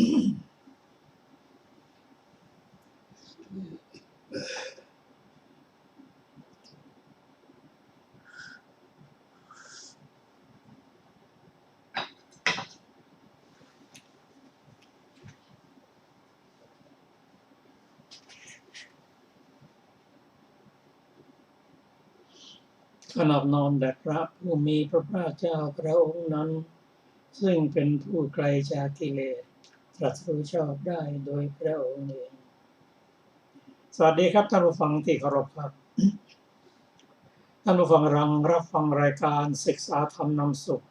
ขณะนอนแด่พระผู้มีพระภาคเจ้าพระองค์นั้นซึ่งเป็นผู้ไกลจากกิเลสตรัสรู้ชอบได้โดยพระองค์เองสวัสดีครับท่านผู้ฟังที่เคารพครับท่านผู้ฟังรับฟังรายการศึกษาธรรมนำสุข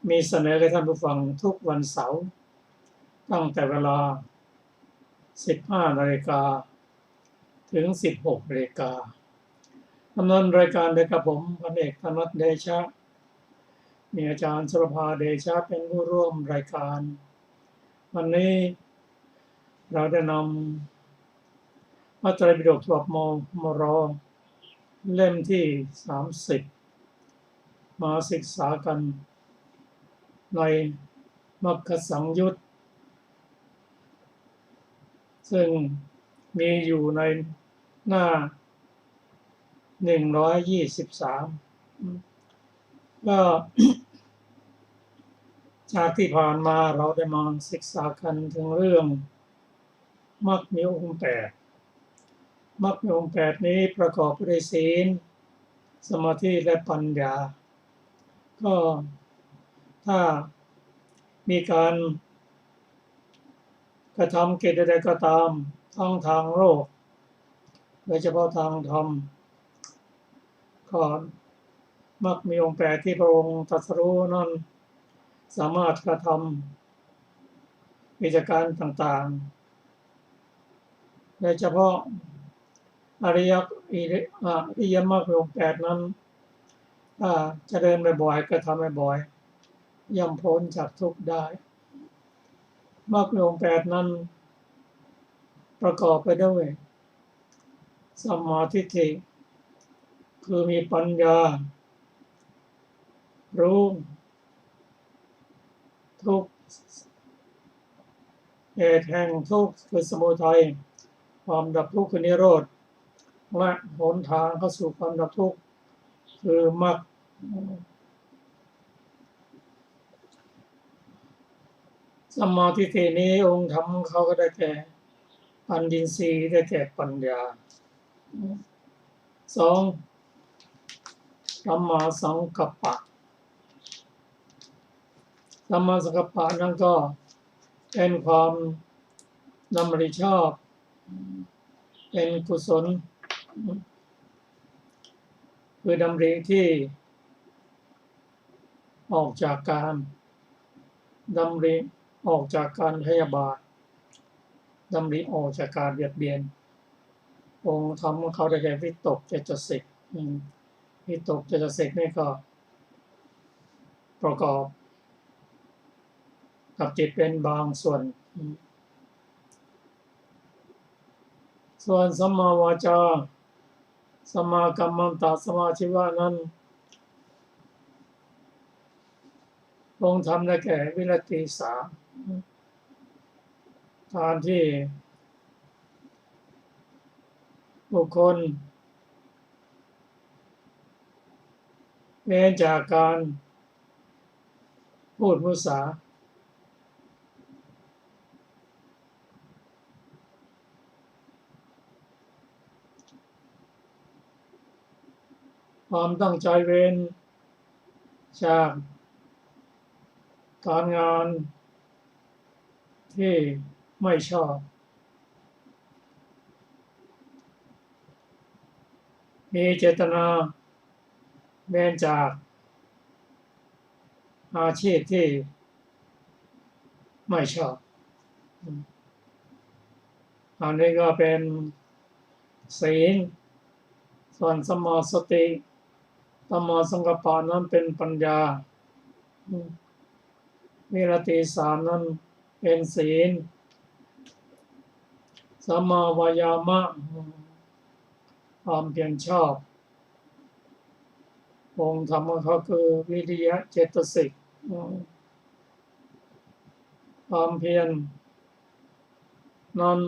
มีเสนอให้ท่านผู้ฟังทุกวันเสาร์ตั้งแต่เวลา 15 นาฬิกาถึง 16 นาฬิกาดำเนินรายการโดยกับผมพันเอกธนวัฒน์เดชะมีอาจารย์สุรภาเดชะเป็นผู้ร่วมรายการวันนี้เราได้นำพระไตรปิฎกฉบับมร.เล่มที่ 30มาศึกษากันในมัคคสังยุตซึ่งมีอยู่ในหน้า123ก็จากที่ผ่านมาเราได้มาศึกษากันถึงเรื่องมรรคมีองค์8มรรคมีองค์8นี้ประกอบไปด้วยศีลสมาธิและปัญญาก็ถ้ามีการกระทำกิจใดๆก็ตามทั้งทางโลกโดยเฉพาะทางธรรมก็มักมีองค์8ที่พระองค์ตรัสรู้นั้นสามารถกระทำกิจการต่างๆโดยเฉพาะอริยมรรคมีองค์8นั้นถ้าจะเดินบ่อยๆก็ทำบ่อยๆย่อมพ้นจากทุกข์ได้มรรคมีองค์8นั้นประกอบไปด้วยสัมมาทิฏฐิคือมีปัญญารู้ทุกข์เหตุแห่งทุกข์คือสมุทัยความดับทุกข์คือนิโรธและหนทางเข้าสู่ความดับทุกข์คือมรรคสัมมาทิฏฐินี้องค์ธรรมเขาก็ได้แก่ปัญญีสีได้แก่ปัญญา2สัมมาสังกัปปะสัมมาสังกัปปะนั้นก็เป็นความดำริชอบเป็นกุศลคือดำริที่ออกจากการดำริออกจากการพยาบาทดำริออกจากการเบียดเบียนองค์ธรรมของเขาได้แก่วิตกเจตสิกวิตกเจตสิกนี่ก็ประกอบกับจิตเป็นบางส่วนสัมมาวาจาสัมมากัมมันตะสัมมาชีวะนั้นองค์ธรรมได้แก่วิรัติ3การที่บุคคลเว้นจากการพูดมุสาความตั้งใจเว้นจากการงานที่ไม่ชอบมีเจตนาเว้นจากอาชีพที่ไม่ชอบอันนี้ก็เป็นศีลส่วนสัมมาสติสัมมาสังกัปปะนั้นเป็นปัญญาวิรัติ3นั้นเป็นศีลสัมมาวายามะความเพียรชอบองค์ธรรมของเขาคือวิริยะเจตสิก ความเพียรนั้น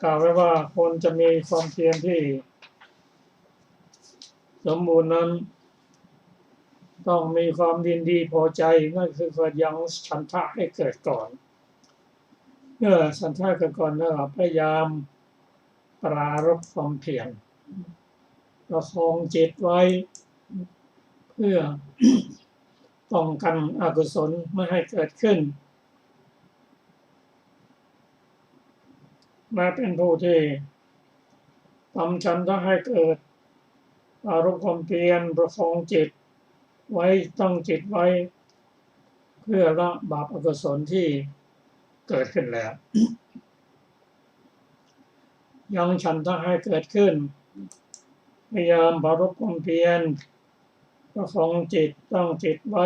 กล่าวไว้ว่าคนจะมีความเพียรที่สมบูรณ์นั้นต้องมีความยินดีพอใจนั่นคือการยังฉันทะให้เกิดก่อนเมื่อฉันทะเกิดก่อนแล้วพยายามปรารภความเพียรประคองจิตไว้เพื่อป้องกันอกุศลไม่ให้เกิดขึ้นมาเป็นผู้ที่ทำฉันทะให้เกิดปรารภความเพียรประคองจิตไว้ตั้งจิตไว้เพื่อละบาปอกุศลที่เกิดขึ้นแล้วยังฉันทะให้เกิดขึ้นพยายามปรารภความเพียรประคองจิตตั้งจิตไว้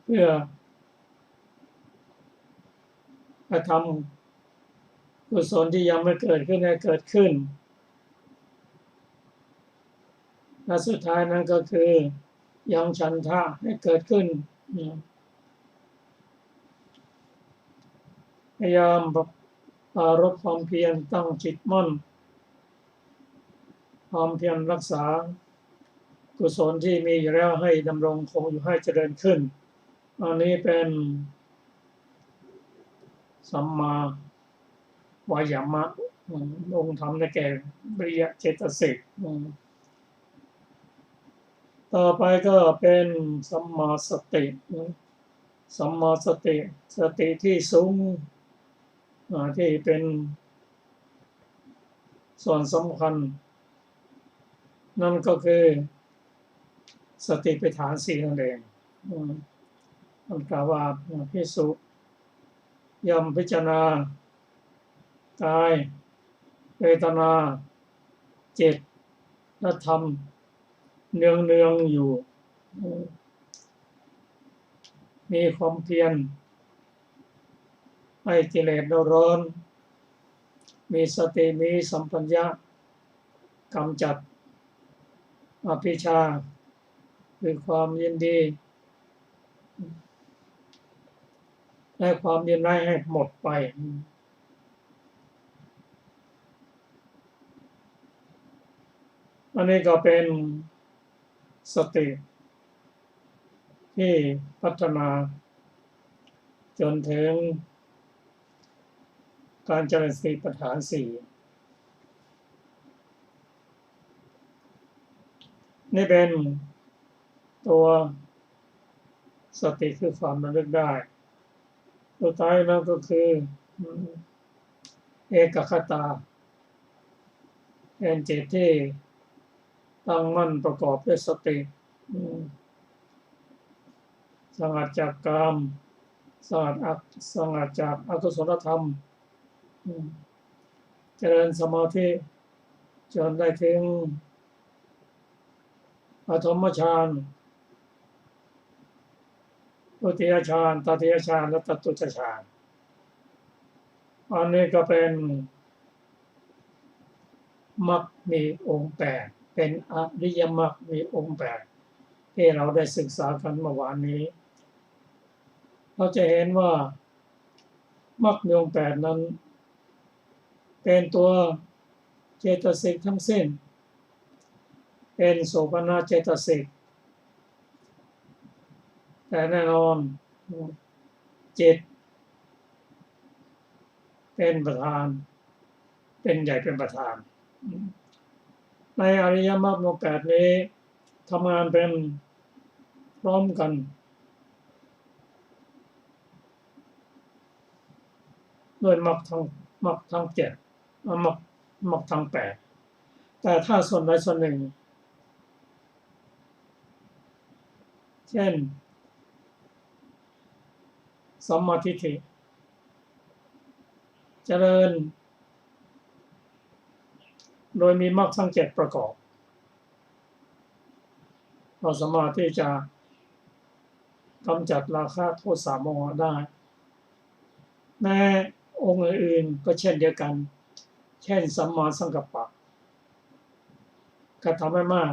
เพื่อกระทำกุศลที่ยังไม่เกิดขึ้นให้เกิดขึ้นและสุดท้ายนั้นก็คือยังฉันทะให้เกิดขึ้นพยายามปรารภความเพียรตั้งจิตมั่นความเพียรรักษากุศลที่มีอยู่แล้วให้ดำรงคงอยู่ให้เจริญขึ้นอันนี้เป็นสัมมาวายามะองค์ธรรมในแก่วิริยะเจตสิกต่อไปก็เป็นสัมมาสติสัมมาสติสติที่สูงที่เป็นส่วนสำคัญนั่นก็คือสติปัฏฐานสี่นั่นเองมันกล่าวว่าภิกษุย่อมพิจารณากายเวทนาจิตและธรรมเนืองอยู่มีความเพียรให้กิเลสร้อนมีสติมีสัมปชัญญะกำจัดอภิชฌาคือความยินดีและความยินร้ายให้หมดไปอันนี้ก็เป็นสติที่พัฒนาจนถึงการเจริญสติปัฏฐานสี่นี่เป็นตัวสติคือความระลึกได้สุดท้ายนั้นก็คือเอกคตาเป็นจิตที่ตั้งมั่นประกอบด้วยสติสงัดจากกามสงัดจากอกุศลธรรมเจริญสมาธิจนได้ถึงปฐมฌานทุติยฌานตติยฌานและจตุตฌานอันนี้ก็เป็นมรรคมีองค์8เป็นอริยมรรคมีองค์8ที่เราได้ศึกษากันเมื่อวานนี้เราจะเห็นว่ามรรคมีองค์8นั้นเป็นตัวเจตสิกทั้งสิ้นเป็นโสภณเจตสิกแต่แน่นอนจิตเป็นประธานเป็นใหญ่เป็นประธานในอริยมรรคมีองค์8นี้ทำงานเป็นพร้อมกันด้วยมรรคทั้ง7มรรคทั้ง8แต่ถ้าส่วนใดส่วนหนึ่งเช่นสัมมาทิฏฐิเจริญโดยมีมรรคทั้ง7ประกอบเราสามารถที่จะกำจัดราคะโทสะโมหะได้แม้องค์อื่นๆก็เช่นเดียวกันเช่นสัมมาสังกัปปะกระทำให้มาก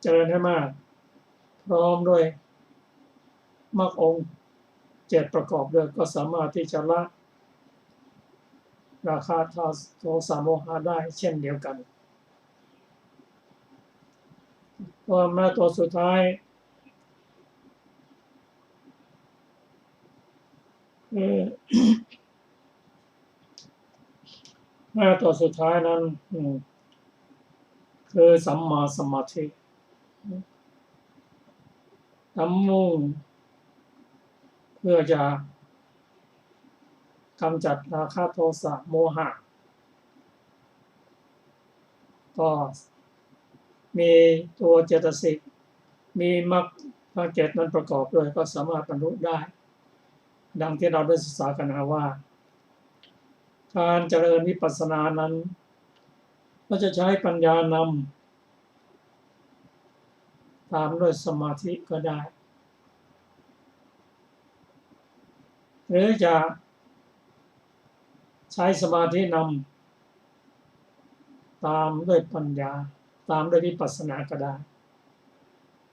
เจริญให้มาก พร้อมด้วยมรรคองค์7ประกอบด้วยก็สามารถที่จะละราคะโทสะโมหะได้เช่นเดียวกันตัวแม่ตัวสุดท้ายแม่ตัวสุดท้ายนั้นคือสัมมาสมาธิทำมุ่งเพื่อจะกำจัดราคะโทสะโมหะก็มีตัวเจตสิกมีมรรคทั้ง7นั้นประกอบด้วยก็สามารถบรรลุได้ดังที่เราได้ศึกษากันนะว่าการเจริญวิปัสสนานั้นก็จะใช้ปัญญานำตามด้วยสมาธิก็ได้หรือจะใช้สมาธินำตามด้วยปัญญาตามด้วยวิปัสสนาก็ได้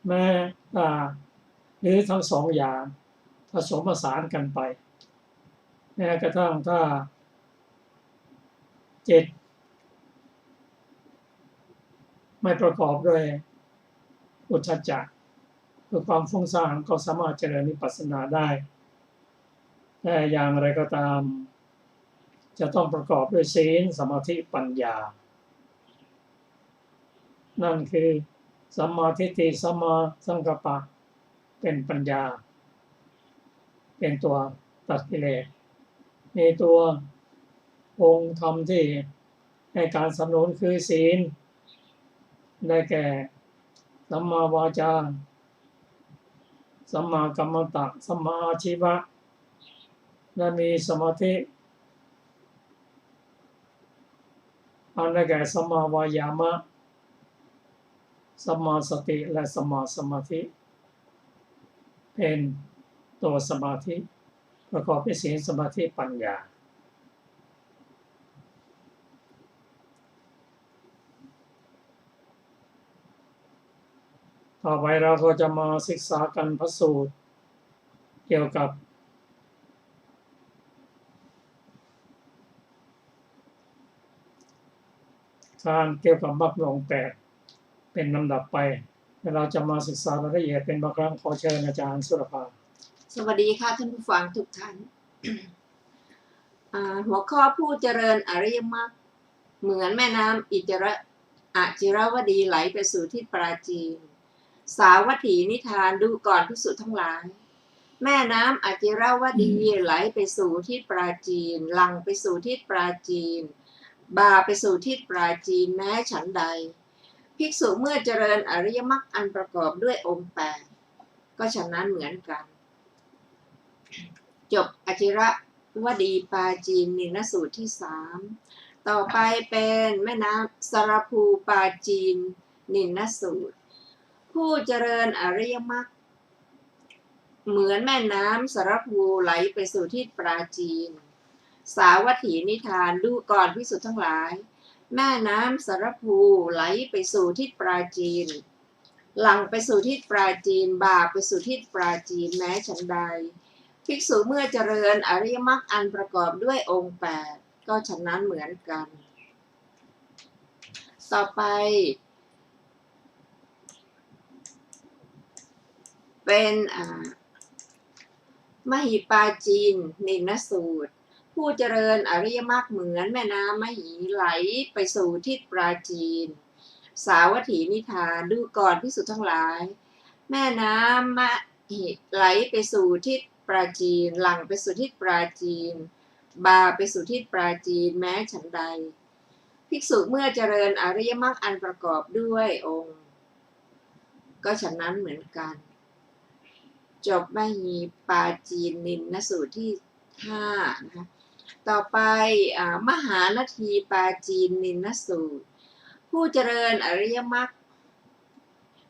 แม้หรือทั้งสองอย่างผสมผสานกันไปแม้กระทั่งถ้าจิตไม่ประกอบด้วยอุทธัจจะคือความฟุ้งซ่านก็สามารถเจริญวิปัสสนาได้แต่อย่างไรก็ตามจะต้องประกอบด้วยศีลสมาธิปัญญานั่นคือสัมมาทิฏฐิสัมมาสังกัปปะเป็นปัญญาเป็นตัวตัดกิเลสมีตัวองค์ธรรมที่ให้การสนับสนุนคือศีลได้แก่สัมมาวาจาสัมมากัมมันตะสัมมาอาชีวะและมีสมาธิอันได้แก่สัมมาวายามะสัมมาสติและสัมมาสมาธิเป็นตัวสมาธิประกอบด้วยศีลสมาธิปัญญาต่อไปเราก็จะมาศึกษากันพระสูตรเกี่ยวกับการเกี่ยวกับมรรคองค์8เป็นลำดับไปเราจะมาศึกษารายละเอียดเป็นบางครั้งขอเชิญอาจารย์สุรภาสวัสดีค่ะท่านผู้ฟังทุกท่าน หัวข้อผู้เจริญอริยมรรคเหมือนแม่น้ำอจิรวดีไหลไปสู่ที่ปราจีนสาวัตถีนิทานดูก่อนภิกษุทั้งหลายแม่น้ำอจิรวดีไหลไปสู่ที่ปราจีนหลั่งไปสู่ที่ปราจีนบ่าไปสู่ที่ปราจีนแม้ฉันใดภิกษุเมื่อเจริญอริยมรรคอันประกอบด้วยองค์8ก็ฉะนั้นเหมือนกันจบอจิรวดีปาจีนนินสูตรที่3ต่อไปเป็นแม่น้ำสรภูปาจีนนินสูตรผู้เจริญอริยมรรคเหมือนแม่น้ำสรภูไหลไปสู่ที่ปราจีนสาวัตถีนิทานดูก่อนภิกษุทั้งหลายแม่น้ำสรภูไหลไปสู่ที่ปราจีนหลั่งไปสู่ที่ปราจีนบ่าไปสู่ที่ปราจีนแม้ฉันใดภิกษุเมื่อเจริญอริยมรรคอันประกอบด้วยองค์8ก็ฉะนั้นเหมือนกันต่อไปเป็นมหิปาจีนนินสูตรผู้เจริญอริยมรรคเหมือนแม่น้ำมหิไหลไปสู่ทิศปราจีนสาวัตถีนิทานดูก่อนภิกษุทั้งหลายแม่น้ำมหิไหลไปสู่ทิศปราจีนหลั่งไปสู่ทิศปราจีนบ่าไปสู่ทิศปราจีนแม้ฉันใดภิกษุเมื่อเจริญอริยมรรคอันประกอบด้วยองค์ก็ฉะนั้นเหมือนกันจบมหิปาจีนนินสูตรที่5นะคะต่อไปมหานาทีปาจีนนินสูตรผู้เจริญอริยมรรค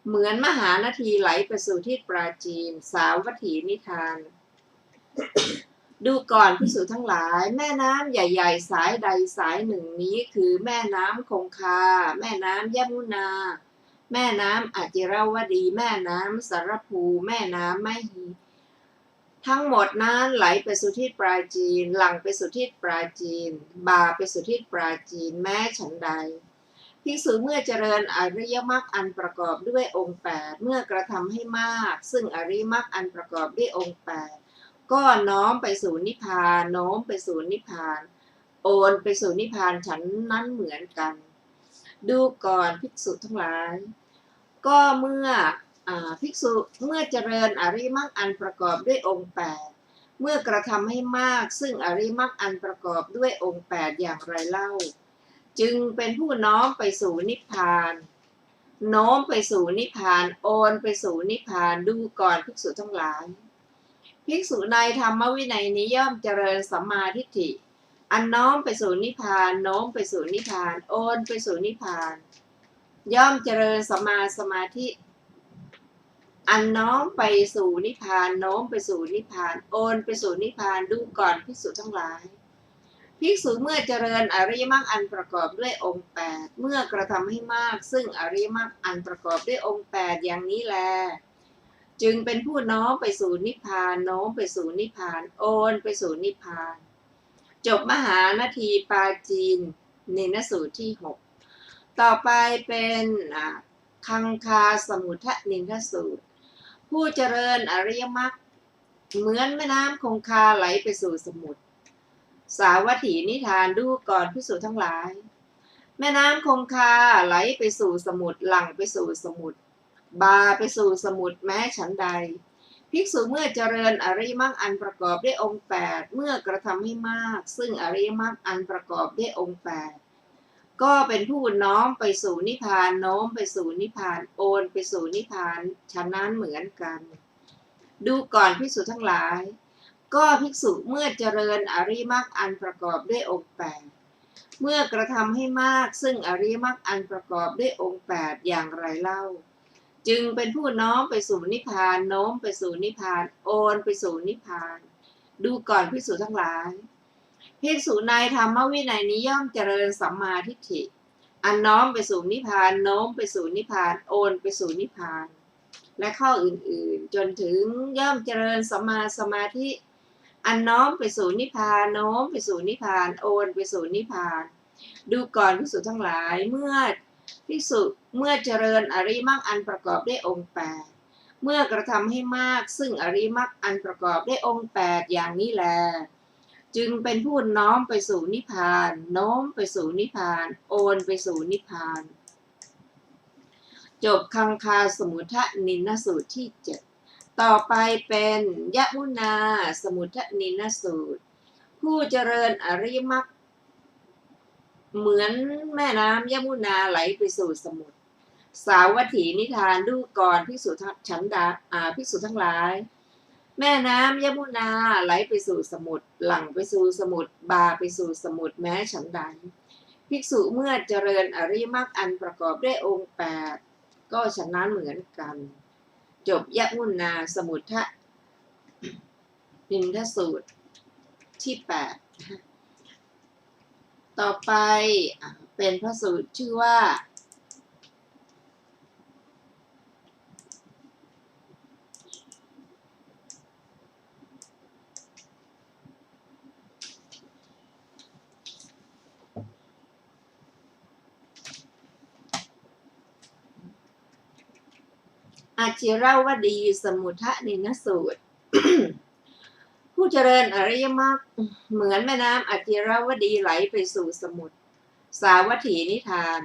เหมือนมหานาทีไหลไปสู่ที่ปราจีนสาวัตถีนิทานดูก่อนภิกษุทั้งหลายแม่น้ำใหญ่ๆสายใดสายหนึ่งนี้คือแม่น้ำคงคาแม่น้ำยมุนา แม่น้ำอจิรวดีแม่น้ำสารภูแม่น้ำมหีทั้งหมดนั้นไหลไปสู่ทิศปราจีนหลั่งไปสู่ทิศปราจีนบ่าไปสู่ทิศปราจีนแม้ฉันใดภิกษุเมื่อเจริญอริยมรรคอันประกอบด้วยองค์8เมื่อกระทำให้มากซึ่งอริยมรรคอันประกอบด้วยองค์8ก็น้อมไปสู่นิพพานโน้มไปสู่นิพพานโอนไปสู่นิพพานฉันนั้นเหมือนกันดูก่อนภิกษุทั้งหลายก็เมื่อภิกษุเมื่อเจริญอริยมรรคอันประกอบด้วยองค์8เมื่อกระทำให้มากซึ่งอริยมรรคอันประกอบด้วยองค์8อย่างไรเล่าจึงเป็นผู้น้อมไปสู่นิพพานโน้มไปสู่นิพพานโอนไปสู่นิพพานดูก่อนภิกษุทั้งหลายภิกษุในธรรมวินัยนี้ย่อมเจริญสัมมาทิฏฐิอันน้อมไปสู่นิพพานโน้มไปสู่นิพพานโอนไปสู่นิพพานย่อมเจริญสัมมาสมาธิอันน้อมไปสู่นิพพานโน้มไปสู่นิพพานโอนไปสู่นิพพานดูก่อนภิกษุทั้งหลายภิกษุเมื่อเจริญอริยมรรคอันประกอบด้วยองค์8เมื่อกระทำให้มากซึ่งอริยมรรคอันประกอบด้วยองค์8อย่างนี้แลจึงเป็นผู้น้อมไปสู่นิพพานโน้มไปสู่นิพพานโอนไปสู่นิพพานจบมหานาทีปาจีนนินสูตรที่6ต่อไปเป็นคังคาสมุทนินทสูตรผู้เจริญอริยมรรคเหมือนแม่น้ำคงคาไหลไปสู่สมุทรสาวัตถีนิทานดูก่อนภิกษุทั้งหลายแม่น้ำคงคาไหลไปสู่สมุทรหลั่งไปสู่สมุทรบาไปสู่สมุทรแม้ฉันใดภิกษุเมื่อเจริญอริยมรรคอันประกอบด้วยองค์8เมื่อกระทำให้มากซึ่งอริยมรรคอันประกอบด้วยองค์8ก็เป็นผู้น้อมไปสู่นิพพานโน้มไปสู่นิพพานโอนไปสู่นิพพานฉะนั้นเหมือนกันดูก่อนภิกษุทั้งหลายก็ภิกษุเมื่อเจริญอริยมรรคอันประกอบด้วยองค์8เมื่อกระทำให้มากซึ่งอริยมรรคอันประกอบด้วยองค์8อย่างไรเล่าจึงเป็นผู้น้อมไปสู่นิพพานโน้มไปสู่นิพพานโอนไปสู่นิพพานดูก่อนภิกษุทั้งหลายภิกษุในธรรมวินัยนี้ย่อมเจริญสัมมาทิฏฐิอันน้อมไปสู่นิพพานโน้มไปสู่นิพพานโอนไปสู่นิพพานและข้ออื่นๆจนถึงย่อมเจริญสัมมาสมาธิอันน้อมไปสู่นิพพานโน้มไปสู่นิพพานโอนไปสู่นิพพานดูก่อนภิกษุทั้งหลายเมื่อภิกษุเมื่อเจริญอริยมรรคอันประกอบด้วยองค์8เมื่อกระทำให้มากซึ่งอริยมรรคอันประกอบด้วยองค์8อย่างนี้แลจึงเป็นผู้น้อมไปสู่นิพพานโน้มไปสู่นิพพานโอนไปสู่นิพพานจบคังคาสมุทนินสูตรที่7ต่อไปเป็นยมุนาสมุทนินสูตรผู้เจริญอริยมรรคเหมือนแม่น้ำยมุนาไหลไปสู่สมุทรสาวัตถีนิทานดูก่อนภิกษุฉันดาภิกษุทั้งหลายแม่น้ำยมุนาไหลไปสู่สมุทรหลั่งไปสู่สมุทรบาไปสู่สมุทรแม้ฉันใดภิกษุเมื่อเจริญอริยมรรคอันประกอบด้วยองค์8ก็ฉะนั้นเหมือนกันจบยมุนาสมุทนินทสูตรที่8ต่อไปเป็นพระสูตรชื่อว่าอาจิรวดีสมุทนินสูตร ผู้เจริญอริยมรรคเหมือนแม่น้ำอาจิรวดีไหลไปสู่สมุทรสาวัตถีนิทาน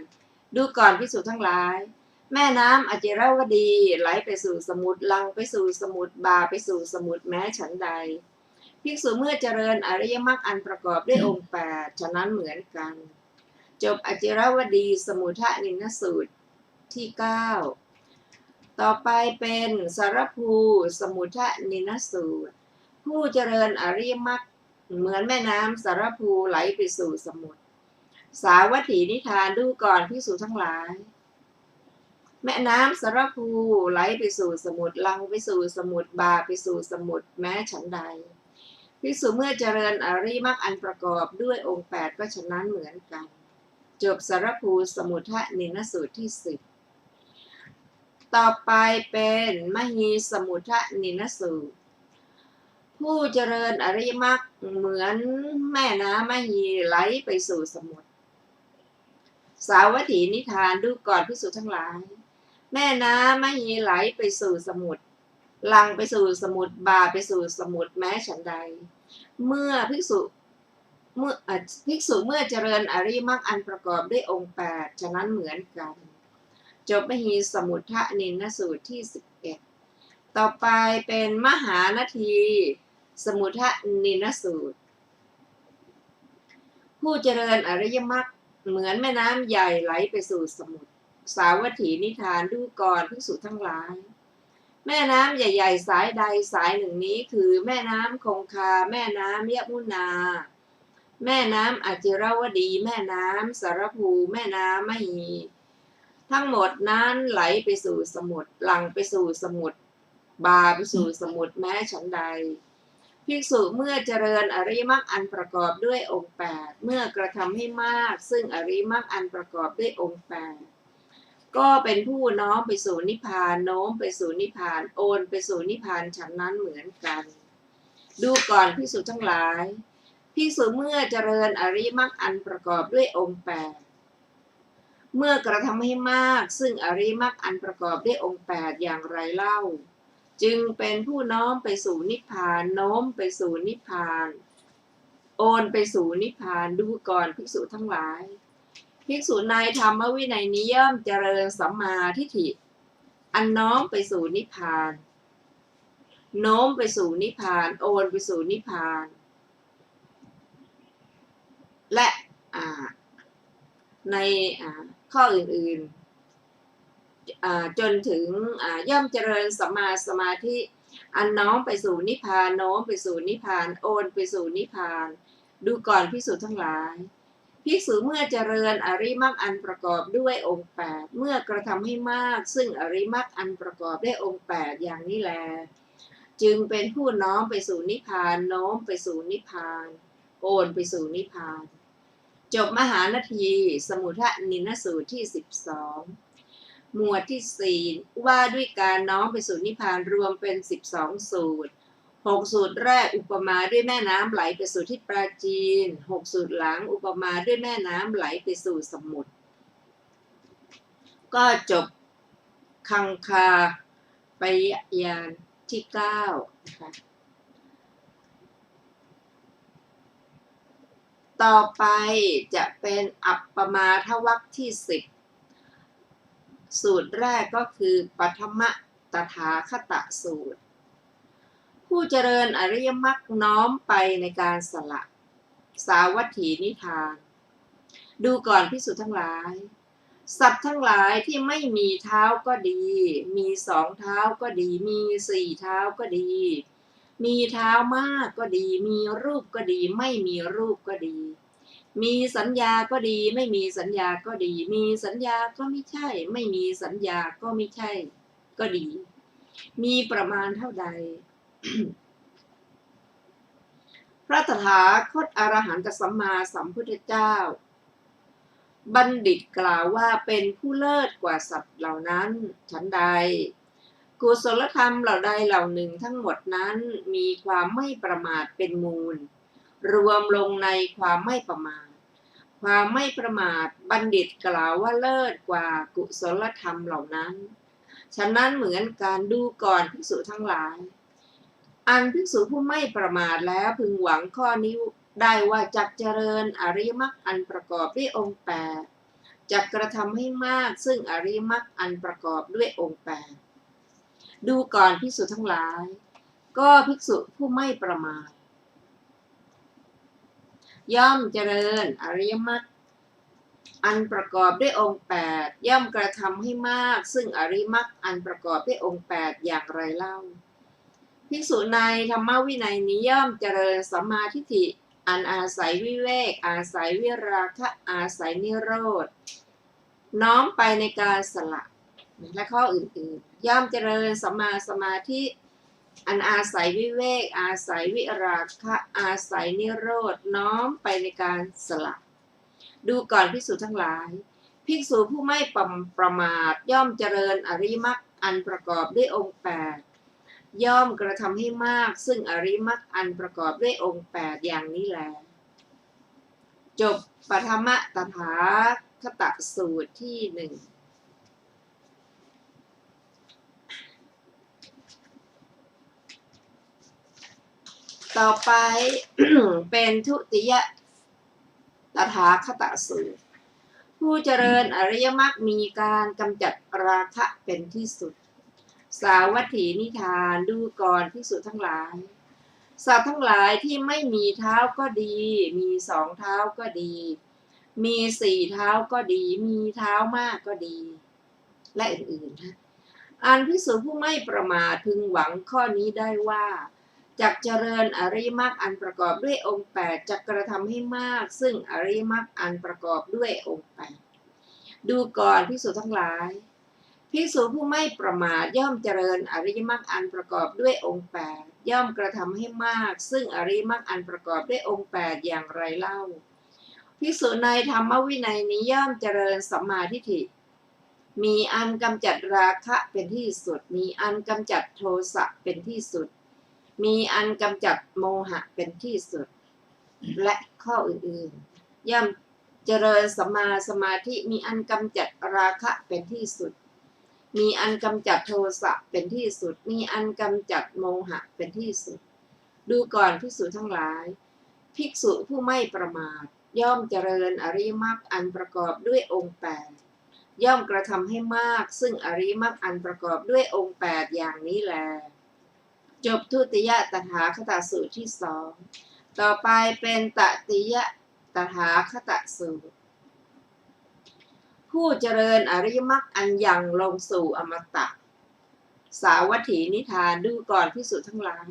ดูก่อนภิกษุทั้งหลายแม่น้ำอาจิรวดีไหลไปสู่สมุทรหลั่งไปสู่สมุทรบาไปสู่สมุทรแม้ฉันใดภิกษุเมื่อเจริญอริยมรรคอันประกอบด้วยองค์8ฉะนั้นเหมือนกันจบอาจิรวดีสมุทนินสูตรที่9ต่อไปเป็นสารภูสมุทนินสูตรผู้เจริญอริยมรรคเหมือนแม่น้ำสารภูไหลไปสู่สมุทรสาวัตถีนิทานดูก่อนภิกษุทั้งหลายแม่น้ำสารภูไหลไปสู่สมุทรหลั่งไปสู่สมุทรบาไปสู่สมุทรแม้ฉันใดภิกษุเมื่อเจริญอริยมรรคอันประกอบด้วยองค์8ก็ฉะนั้นเหมือนกันจบสารภูสมุทนินสูตรที่10 ต่อไปเป็นมหีสมุทนินสูตรผู้เจริญอริยมรรคเหมือนแม่น้ำมหีไหลไปสู่สมุทรสาวัตถีนิทานดูก่อนภิกษุทั้งหลายแม่น้ำมหีไหลไปสู่สมุทรหลั่งไปสู่สมุทรบ่าไปสู่สมุทรแม้ฉันใดเมื่อภิกษุเมื่อเจริญอริยมรรคอันประกอบด้วยองค์8ฉะนั้นเหมือนกันจบมหีสมุทนินสูตรที่11ต่อไปเป็นมหานาทีสมุทนินสูตรผู้เจริญอริยมรรคเหมือนแม่น้ำใหญ่ไหลไปสู่สมุทรสาวัตถีนิทานดูก่อนภิกษุทั้งหลายแม่น้ำใหญ่ๆสายใดสายหนึ่งนี้คือแม่น้ำคงคาแม่น้ำยมุนาแม่น้ำอจิรวดีแม่น้ำสารภูแม่น้ำมหีทั้งหมดนั้นไหลไปสู่สมุทรหลั่งไปสู่สมุทรบ่าไปสู่สมุทรแม้ฉันใดภิกษุเมื่อเจริญอริยมรรคอันประกอบด้วยองค์8เมื่อกระทำให้มากซึ่งอริยมรรคอันประกอบด้วยองค์8ก็เป็นผู้น้อมไปสู่นิพพานโน้มไปสู่นิพพานโอนไปสู่นิพพานฉันนั้นเหมือนกันดูก่อนภิกษุทั้งหลายภิกษุเมื่อเจริญอริยมรรคอันประกอบด้วยองค์8เมื่อกระทำให้มากซึ่งอริยมรรคอันประกอบด้วยองค์8อย่างไรเล่าจึงเป็นผู้น้อมไปสู่นิพพานโน้มไปสู่นิพพานโอนไปสู่นิพพานดูก่อนภิกษุทั้งหลายภิกษุในธรรมวินัยนี้ย่อมเจริญสัมมาทิฏฐิอันน้อมไปสู่นิพพานโน้มไปสู่นิพพานโอนไปสู่นิพพานและในข้ออื่นๆจนถึงย่อมเจริญสัมมาสมาธิอันน้อมไปสู่นิพพานโน้มไปสู่นิพพานโอนไปสู่นิพพานดูก่อนภิกษุทั้งหลายภิกษุเมื่อเจริญอริยมรรคอันประกอบด้วยองค์8เมื่อกระทำให้มากซึ่งอริยมรรคอันประกอบด้วยองค์8อย่างนี้แลจึงเป็นผู้น้อมไปสู่นิพพานโน้มไปสู่นิพพานโอนไปสู่นิพพานจบมหานาทีสมุทนินสูตรที่12หมวดที่4ว่าด้วยการน้อมไปสู่นิพพานรวมเป็น12สูตร6สูตรแรกอุปมาด้วยแม่น้ำไหลไปสู่ทิศปราจีน6สูตรหลังอุปมาด้วยแม่น้ำไหลไปสู่สมุทรก็จบคังคาปยานที่9นะคะต่อไปจะเป็นอัปปมาทวรรคที่10สูตรแรกก็คือปฐมตถาคตสูตรผู้เจริญอริยมรรคน้อมไปในการสละสาวัตถีนิทานดูก่อนภิกษุทั้งหลายสัตว์ทั้งหลายที่ไม่มีเท้าก็ดีมี2เท้าก็ดีมี4เท้าก็ดีมีเท้ามากก็ดีมีรูปก็ดีไม่มีรูปก็ดีมีสัญญาก็ดีไม่มีสัญญาก็ดีมีสัญญาก็ไม่ใช่ไม่มีสัญญาก็ไม่ใช่ก็ดีมีประมาณเท่าใด พระตถาคตอรหันตสัมมาสัมพุทธเจ้าบัณฑิตกล่าวว่าเป็นผู้เลิศกว่าสัตว์เหล่านั้นฉันใดกุศลธรรมเหล่าใดเหล่าหนึ่งทั้งหมดนั้นมีความไม่ประมาทเป็นมูลรวมลงในความไม่ประมาทความไม่ประมาทบัณฑิตกล่าวว่าเลิศกว่ากุศลธรรมเหล่านั้นฉะนั้นเหมือนการดูก่อนภิกษุทั้งหลายอันภิกษุผู้ไม่ประมาทแล้วพึงหวังข้อนี้ได้ว่าจักเจริญอริยมรรคอันประกอบด้วยองค์8จักกระทำให้มากซึ่งอริยมรรคอันประกอบด้วยองค์8ดูก่อนภิกษุทั้งหลายก็ภิกษุผู้ไม่ประมาทย่อมเจริญอริยมรรคอันประกอบด้วยองค์8ย่อมกระทำให้มากซึ่งอริยมรรคอันประกอบด้วยองค์8อย่างไรเล่าภิกษุในธรรมวินัยนี้ย่อมเจริญสัมมาทิฏฐิอันอาศัยวิเวกอาศัยวิราคะอาศัยนิโรธน้อมไปในการสละและข้ออื่นๆย่อมเจริญสัมมาสมาธิอันอาศัยวิเวกอาศัยวิราคะอาศัยนิโรธน้อมไปในการสละดูก่อนภิกษุทั้งหลายภิกษุผู้ไม่ประมาทย่อมเจริญอริยมรรค อันประกอบด้วยองค์แปดย่อมกระทำให้มากซึ่งอริยมรรคอันประกอบด้วยองค์แปดอย่างนี้แลจบปฐมตถาคตสูตรที่หนึ่งต่อไป เป็นทุติยตถาคตสูตรผู้เจริญอริยมรรคมีการกำจัดราคะเป็นที่สุดสาวัตถีนิทานดูก่อนภิกษุทั้งหลายสัตว์ทั้งหลายที่ไม่มีเท้าก็ดีมีสองเท้าก็ดีมีสี่เท้าก็ดีมีเท้ามากก็ดีและอื่นๆนะอันภิกษุผู้ไม่ประมาทพึงหวังข้อนี้ได้ว่าจักเจริญอริยมรรคอันประกอบด้วยองค์แปดจักกระทำให้มากซึ่งอริยมรรคอันประกอบด้วยองค์แปดดูก่อนภิกษุทั้งหลายภิกษุผู้ไม่ประมาทย่อมเจริญอริยมรรคอันประกอบด้วยองค์แปดย่อมกระทำให้มากซึ่งอริยมรรคอันประกอบด้วยองค์แปดอย่างไรเล่าภิกษุในธรรมวินัยนี้ย่อมเจริญสัมมาทิฏฐิมีอันกำจัดราคะเป็นที่สุดมีอันกำจัดโทสะเป็นที่สุดมีอันกำจัดโมหะเป็นที่สุดและข้ออื่นๆย่อมเจริญสัมมาสมาธิมีอันกำจัดราคะเป็นที่สุดมีอันกำจัดโทสะเป็นที่สุดมีอันกำจัดโมหะเป็นที่สุดดูก่อนภิกษุทั้งหลายภิกษุผู้ไม่ประมาทย่อมเจริญอริยมรรคอันประกอบด้วยองค์แปดย่อมกระทำให้มากซึ่งอริยมรรคอันประกอบด้วยองค์แปดอย่างนี้แลจบทุติยตถาคตสูตรที่สองต่อไปเป็นตติยตถาคตสูตรผู้เจริญอริยมรรคอันยังลงสู่อมตะสาวัตถีนิทานดูก่อนภิกษุทั้งหลาย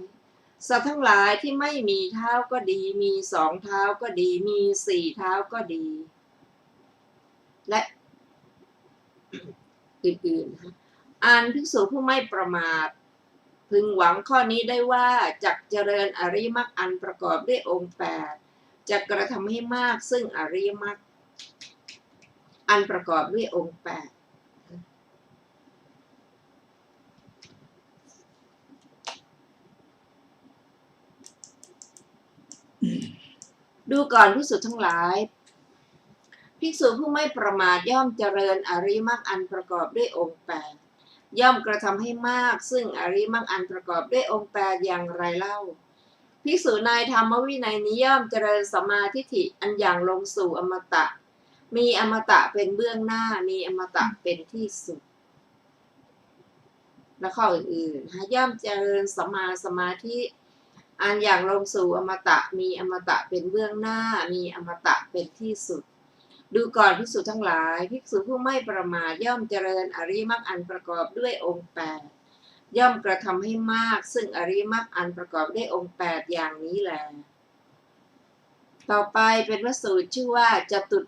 สัตว์ทั้งหลายที่ไม่มีเท้าก็ดีมีสองเท้าก็ดีมีสี่เท้าก็ดีและอื่นๆอันภิกษุผู้ไม่ประมาทพึงหวังข้อนี้ได้ว่าจักเจริญอริยมรรคอันประกอบด้วยองค์แปดจะกระทำให้มากซึ่งอริยมรรคอันประกอบด้วยองค์แปดดูก่อนภิกษุทั้งหลายภิกษุผู้ไม่ประมาทย่อมเจริญอริยมรรคอันประกอบด้วยองค์แปดย่อมกระทำให้มากซึ่งอริยมรรคอันประกอบด้วยองค์แปดอย่างไรเล่าภิกษุในธรรมวินัยนี้ย่อมเจริญสัมมาทิฏฐิอันอย่างลงสู่อมตะมีอมตะเป็นเบื้องหน้ามีอมตะเป็นที่สุดและข้ออื่นๆย่อมเจริญสัมมาสมาธิอันอย่างลงสู่อมตะมีอมตะเป็นเบื้องหน้ามีอมตะเป็นที่สุดดูก่อนภิกษุทั้งหลายภิกษุผู้ไม่ประมาทย่อมเจริญอริยมรรคอันประกอบด้วยองค์แปดย่อมกระทำให้มากซึ่งอริยมรรคอันประกอบด้วยองค์แปดอย่างนี้แลต่อไปเป็นวสูตรชื่อว่าจตุ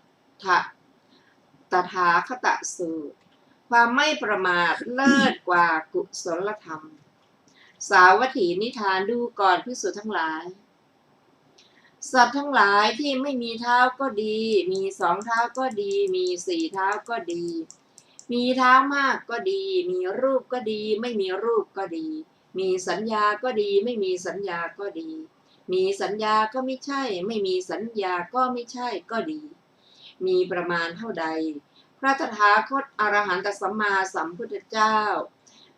ตถาคตสูตรความไม่ประมาทเลิศกว่ากุศลธรรมสาวัตถีนิทานดูก่อนภิกษุทั้งหลายสัตว์ทั้งหลายที่ไม่มีเท้าก็ดีมีสองเท้าก็ดีมีสี่เท้าก็ดีมีเท้ามากก็ดีมีรูปก็ดีไม่มีรูปก็ดีมีสัญญาก็ดีไม่มีสัญญาก็ดีมีสัญญาก็ไม่ใช่ไม่มีสัญญาก็ไม่ใช่ก็ดีมีประมาณเท่าใดพระตถาคตอรหันตสัมมาสัมพุทธเจ้า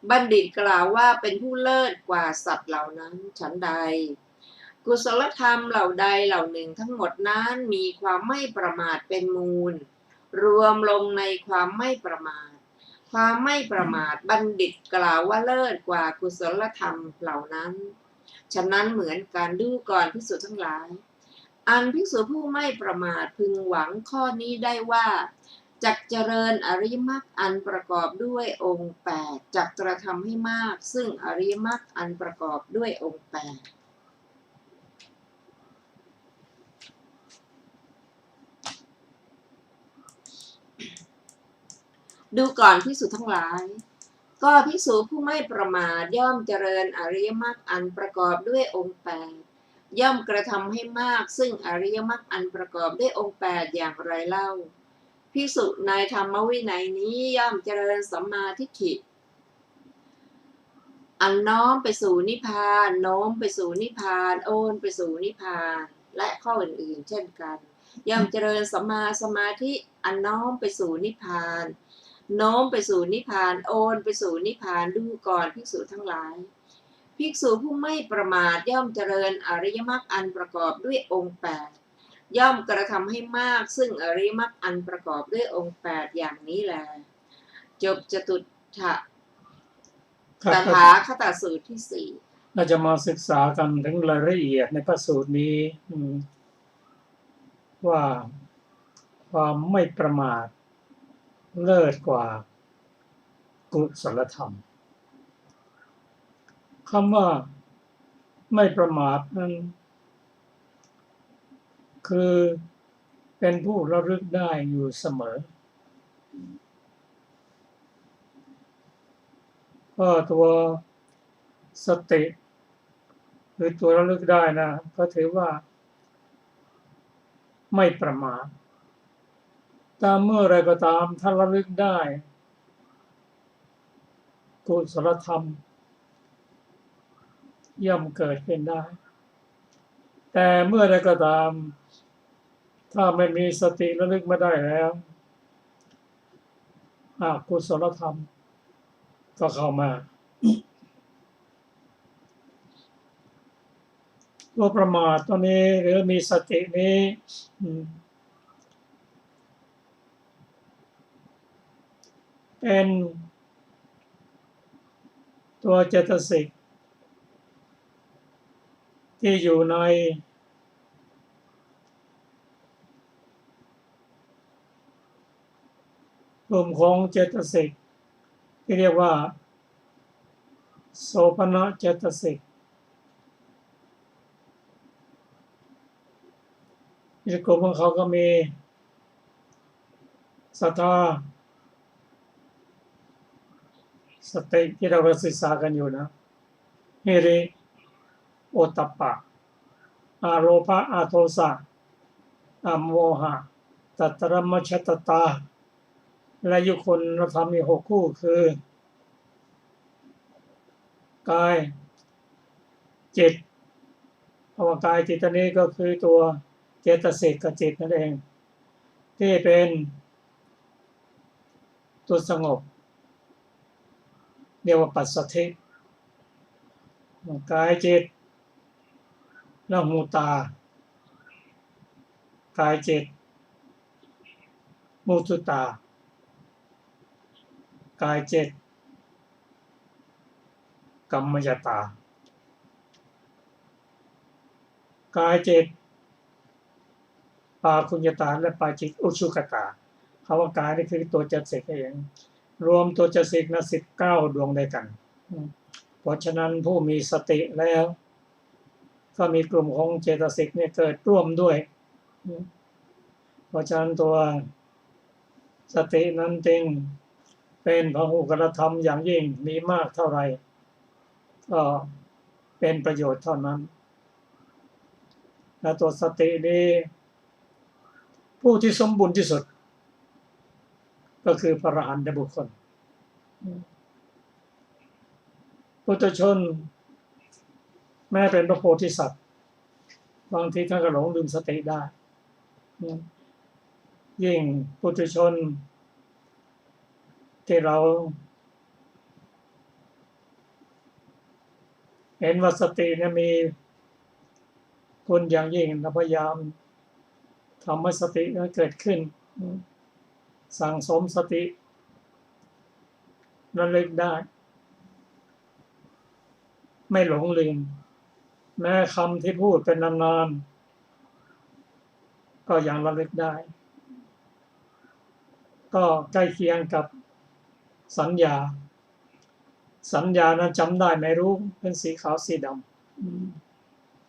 บัณฑิตกล่าวว่าเป็นผู้เลิศกว่าสัตว์เหล่านั้นฉันใดกุศลธรรมเหล่าใดเหล่าหนึ่งทั้งหมดนั้นมีความไม่ประมาทเป็นมูลรวมลงในความไม่ประมาทความไม่ประมาทบัณฑิตกล่าวว่าเลิศกว่ากุศลธรรมเหล่านั้นฉะนั้นเหมือนกันดูก่อนภิกษุทั้งหลายอันภิกษุผู้ไม่ประมาทพึงหวังข้อนี้ได้ว่าจักเจริญอริยมรรคอันประกอบด้วยองค์แปดจักกระทำให้มากซึ่งอริยมรรคอันประกอบด้วยองค์แปดดูก่อนภิกษุทั้งหลายก็ภิกษุผู้ไม่ประมาทย่อมเจริญอริยมรรคอันประกอบด้วยองค์แปดย่อมกระทำให้มากซึ่งอริยมรรคอันประกอบด้วยองค์แปดอย่างไรเล่าภิกษุในธรรมวินัยนี้ย่อมเจริญสัมมาทิฏฐิ อันน้อมไปสู่นิพพานโน้มไปสู่นิพพานโอนไปสู่นิพพานและข้ออื่นๆเช่นกันย่อมเจริญสัมมาสมาธิอันน้อมไปสู่นิพพานโน้มไปสู่นิพพานโอนไปสู่นิพพานดูก่อนภิกษุทั้งหลายภิกษุผู้ไม่ประมาทย่อมเจริญอริยมรรคอันประกอบด้วยองค์8ย่อมกระทำให้มากซึ่งอริยมรรคอันประกอบด้วยองค์8อย่างนี้แลจบจตุถะตถาคตสูตรที่สี่เราจะมาศึกษากันถึงรายละเอียดในพระสูตรนี้ว่าความไม่ประมาทเลิศกว่ากุศลธรรมคำว่าไม่ประมาทนั้นคือเป็นผู้ระลึกได้อยู่เสมอก็ตัวสติหรือตัวระลึกได้นะก็ถือว่าไม่ประมาทตามเมื่อไรก็ตามถ้าระลึกได้กุศลธรรมย่อมเกิดขึ้นได้แต่เมื่อใดก็ตามถ้าไม่มีสติระลึกไม่ได้แล้วอกุศลธรรมก็เข้ามาตัวประมาทตัวนี้หรือมีสตินี้เป็นตัวเจตสิกที่อยู่ในกลุ่มของเจตสิกที่เรียกว่าโสภณเจตสิกในกลุ่มของเขาก็มีศรัทธาสติที่เราศึกษากันอยู่นะหิริโอตตัปปะอาโลภะอาโทสะอโมหะตัตรมัชฌตตาและยุคนเราทำมี6คู่คือกายจิตเพราะว่ากายจิตตัวนี้ก็คือตัวเจตสิกกับจิตนั่นเองที่เป็นตัวสงบเรียกว่าปัสสัทธิกายจิตแล้วหูตากายจิตมุทุตากายจิตกัมมยตากายจิตปาคุญญตาและปาจิตอุชุกตาคำว่ากายนี่คือตัวเจตสิกเองรวมตัวเจตสิกนะ19ดวงด้วยกันเพราะฉะนั้นผู้มีสติแล้วก็มีกลุ่มของเจตสิกเนี่ยเกิดร่วมด้วยเพราะฉะนั้นตัวสตินั้นจึงเป็นพหุกรธรรมอย่างยิ่งมีมากเท่าไหร่ก็เป็นประโยชน์เท่านั้นและตัวสตินี้ผู้ที่สมบูรณ์ที่สุดก็คือพระอรหันตบุคคลปุถุชนแม้เป็นพระโพธิสัตว์บางทีท่านก็หลงลืมสติได้ยิ่งปุถุชนที่เราเห็นว่าสติเนี่ยมีคุณอย่างยิ่งเราพยายามทำให้สตินั้นเกิดขึ้นสั่งสมสติระลึกได้ไม่หลงลืมแม้คำที่พูดเป็นนานๆก็ยังระลึกได้ก็ใกล้เคียงกับสัญญานั้นจำได้ไม่รู้เป็นสีขาวสีด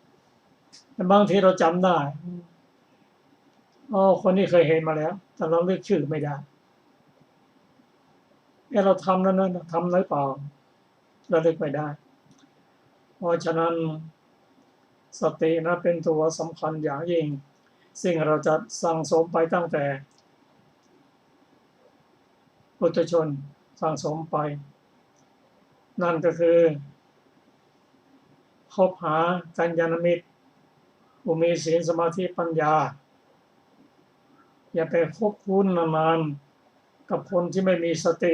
ำแต่บางทีเราจำได้คนนี้เคยเห็นมาแล้วแต่เราเลือกชื่อไม่ได้เราทำนั้นทำหรือเปล่าเราเลือกไม่ได้เพราะฉะนั้นสตินะเป็นตัวสำคัญอย่างยิ่งซึ่งเราจะสั่งสมไปตั้งแต่ปุถุชนสั่งสมไปนั่นก็คือ คบหากัลยาณมิตรผู้มีศีลสมาธิปัญญาอย่าไปคบคุ้นนานๆกับคนที่ไม่มีสติ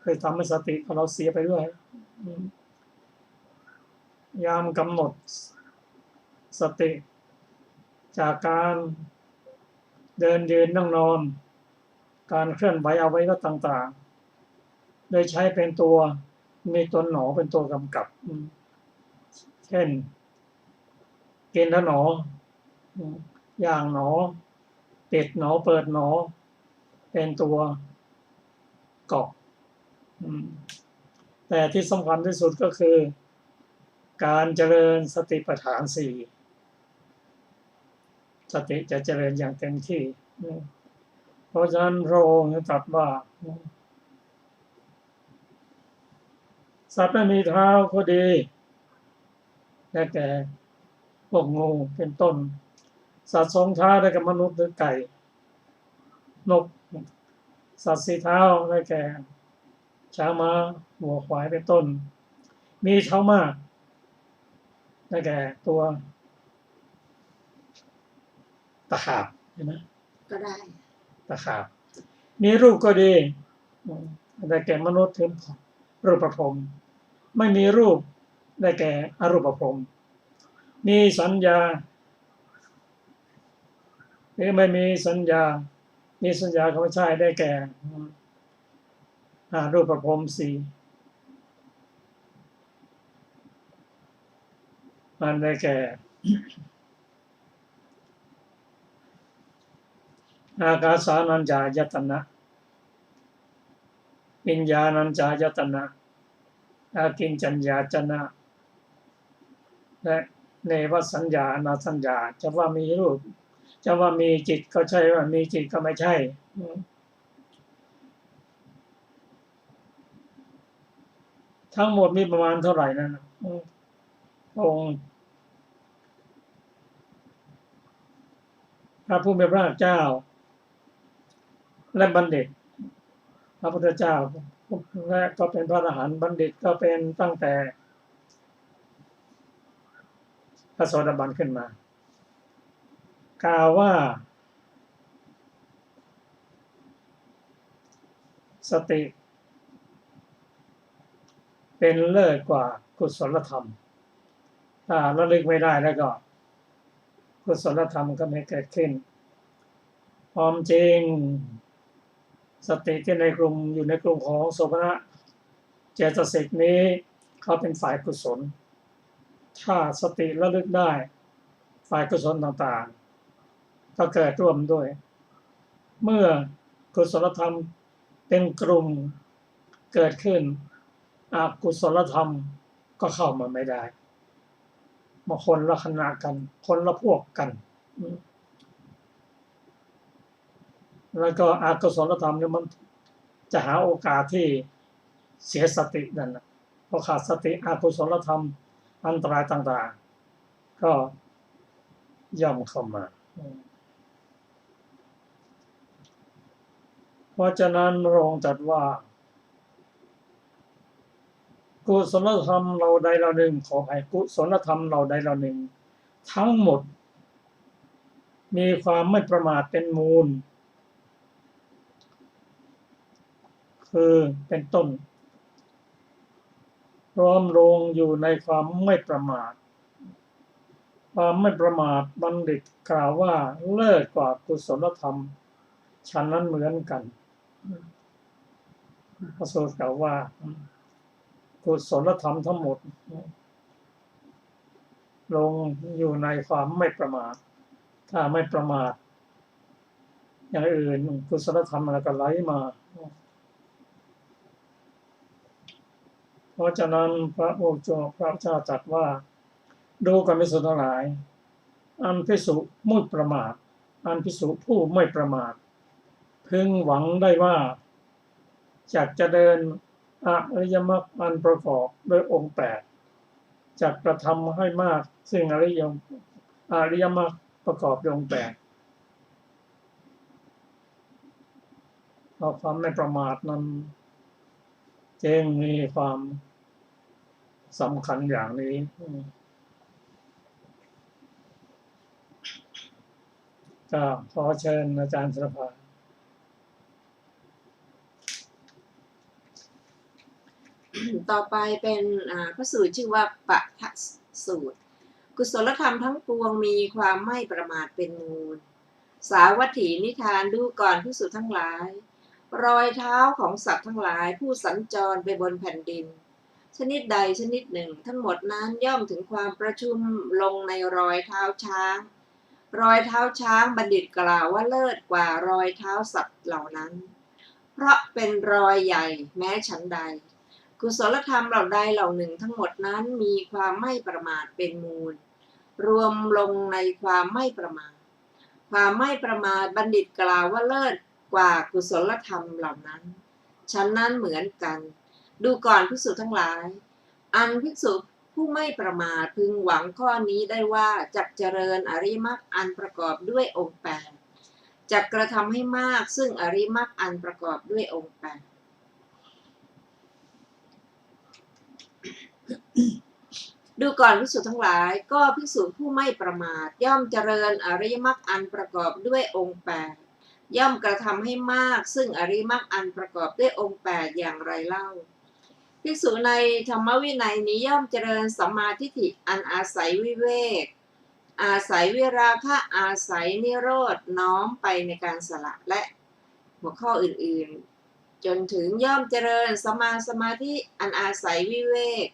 เคยทำให้สติของเราเสียไปด้วยยามกำหนดสติจากการเดินยืนนั่งนอนการเคลื่อนไหวอวัยวะต่างๆโดยใช้เป็นตัวมีตัวหนอเป็นตัวกำกับเช่นกินแล้วหนอย่างหนอปิดหนอเปิดหนอเป็นตัวเกาะแต่ที่สำคัญที่สุดก็คือการเจริญสติปัฏฐานสี่สติจะเจริญอย่างเต็มที่เพราะฉะนั้นพระองค์ตรัสว่าสัตว์ไม่มีเท้าก็ดีได้แก่พวกงูเป็นต้นสัตว์สองเท้าได้แก่มนุษย์หรือไก่นกสัตว์สี่เท้าได้แก่ช้างม้าวัวควายเป็นต้นมีเท้ามากได้แก่ตัวตะขาบใช่ไหมก็ได้ตะขาบมีรูปก็ดีได้แก่มนุษย์ถึงรูปพรหมไม่มีรูปได้แก่อรูปพรหมมีสัญญาหรือไม่มีสัญญามีสัญญาก็ไม่ใช่ได้แก่รูปพรหมสี่มันได้แก่อากาสานัญจายตนะวิญญาณัญจายตนะอากิญจัญญาจนะและเนวสัญญาอนาสัญญาจะว่ามีรูปจะว่ามีจิตก็ใช่ว่ามีจิตก็ไม่ใช่ทั้งหมดมีประมาณเท่าไหร่นั่นองค์พระผู้เป็นพระเจ้าและบัณฑิตพระพุทธเจ้าและก็เป็นพระอรหันต์บัณฑิตก็เป็นตั้งแต่พระโสดาบันขึ้นมากล่าวว่าสติเป็นเลิศกว่ากุศลธรรมถ้าระลึกไม่ได้แล้วก็กุศลธรรมก็ไม่เกิดขึ้นความจริงสติที่อยู่ในกลุ่มของโสภณะเจตสิกนี้เขาเป็นฝ่ายกุศลถ้าสติระลึกได้ฝ่ายกุศลต่างๆก็เกิดร่วมด้วยเมื่อกุศลธรรมเป็นกลุ่มเกิดขึ้นอกุศลธรรมก็เข้ามาไม่ได้มาคนละคณะกันคนละพวกกันแล้วก็อกุศลธรรมเนี่ยมันจะหาโอกาสที่เสียสตินั่นนะพอขาดสติอกุศลธรรมอันตรายต่างๆก็ย่อมเข้ามาเพราะฉะนั้นพระองค์ตรัสว่ากุศลธรรมเราใดเราหนึ่งขอให้กุศลธรรมเราใดเราหนึ่งทั้งหมดมีความไม่ประมาทเป็นมูลคือเป็นต้นพร้อมลงอยู่ในความไม่ประมาทความไม่ประมาทบัณฑิตกล่าวว่าเลิศกว่ากุศลธรรมฉันนั้นเหมือนกันพระสูตรกล่าวว่ากุศลธรรมทั้งหมดลงอยู่ในความไม่ประมาทถ้าไม่ประมาทอย่างอื่นกุศลธรรมอะไรก็ไหลมาเพราะฉะนั้นพระองค์พระเจ้าตรัสว่าดูก่อนภิกษุทั้งหลายอันภิกษุมุประมาทอันภิกษุผู้ไม่ประมาทพึงหวังได้ว่าจากจะเดินอริยมรรคอันประกอบด้วยองค์8จากกระทำให้มากซึ่งอริยมรรคประกอบด้วยองค์8เพราะความไม่ประมาทนั้นจึงมีความสำคัญอย่างนี้ ก็ขอเชิญอาจารย์สรภา ต่อไปเป็นพระสูตรชื่อว่าปะทะสูตรกุศลธรรมทั้งปวงมีความไม่ประมาทเป็นมูลสาวัตถีนิทานดูก่อนภิกษุทั้งหลายรอยเท้าของสัตว์ทั้งหลายผู้สัญจรไปบนแผ่นดินชนิดใดชนิดหนึ่งทั้งหมดนั้นย่อมถึงความประชุมลงในรอยเท้าช้างรอยเท้าช้างบัณฑิตกล่าวว่าเลิศกว่ารอยเท้าสัตว์เหล่านั้นเพราะเป็นรอยใหญ่แม้ฉันใดกุศลธรรมเหล่าใดเหล่าหนึ่งทั้งหมดนั้นมีความไม่ประมาทเป็นมูลรวมลงในความไม่ประมาทความไม่ประมาทบัณฑิตกล่าวว่าเลิศกว่ากุศลธรรมเหล่านั้นฉันนั้นเหมือนกันดูก่อนภิกษุทั้งหลายอันภิกษุผู้ไม่ประมาทพึงหวังข้อนี้ได้ว่าจักเจริญอริยมรรคอันประกอบด้วยองค์แปดจักกระทำให้มากซึ่งอริยมรรคอันประกอบด้วยองค์แปดดูก่อนภิกษุทั้งหลายก็ภิกษุผู้ไม่ประมาทย่อมเจริญอริยมรรคอันประกอบด้วยองค์แปดย่อมกระทำให้มากซึ่งอริยมรรคอันประกอบด้วยองค์แปดอย่างไรเล่าภิกษุในธรรมวินัยนี้ย่อมเจริญสัมมาทิฏฐิอันอาศัยวิเวกอาศัยวิราคะอาศัยนิโรธน้อมไปในการสละและหัวข้ออื่นๆจนถึงย่อมเจริญสัมมาสมาธิอันอาศัยวิเวก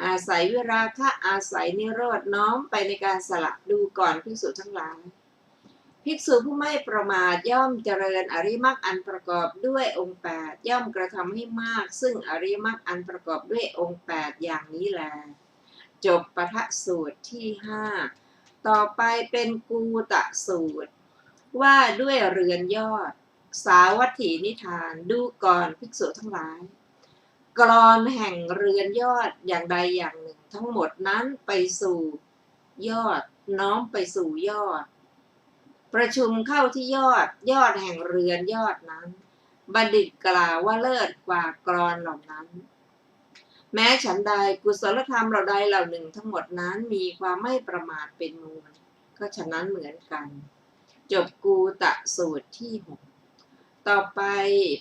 อาศัยวิราคะอาศัยนิโรธน้อมไปในการสละดูก่อนภิกษุทั้งหลายภิกษุผู้ไม่ประมาทย่อมเจริญอริยมรรคอันประกอบด้วยองค์แปดย่อมกระทำให้มากซึ่งอริยมรรคอันประกอบด้วยองค์แปดอย่างนี้แลจบปทสูตรที่5ต่อไปเป็นกูตะสูตรว่าด้วยเรือนยอดสาวัตถีนิทานดูก่อนภิกษุทั้งหลายกลอนแห่งเรือนยอดอย่างใดอย่างหนึ่งทั้งหมดนั้นไปสู่ยอดน้อมไปสู่ยอดประชุมเข้าที่ยอดแห่งเรือนยอดนั้นบัณฑิตกล่าวว่าเลิศกว่ากลอนเหล่านั้นแม้ฉันใดกุศลธรรมเหล่าใดเหล่าหนึ่งทั้งหมดนั้นมีความไม่ประมาทเป็นมูลก็ฉะนั้นเหมือนกันจบกูตะสูตรที่6ต่อไป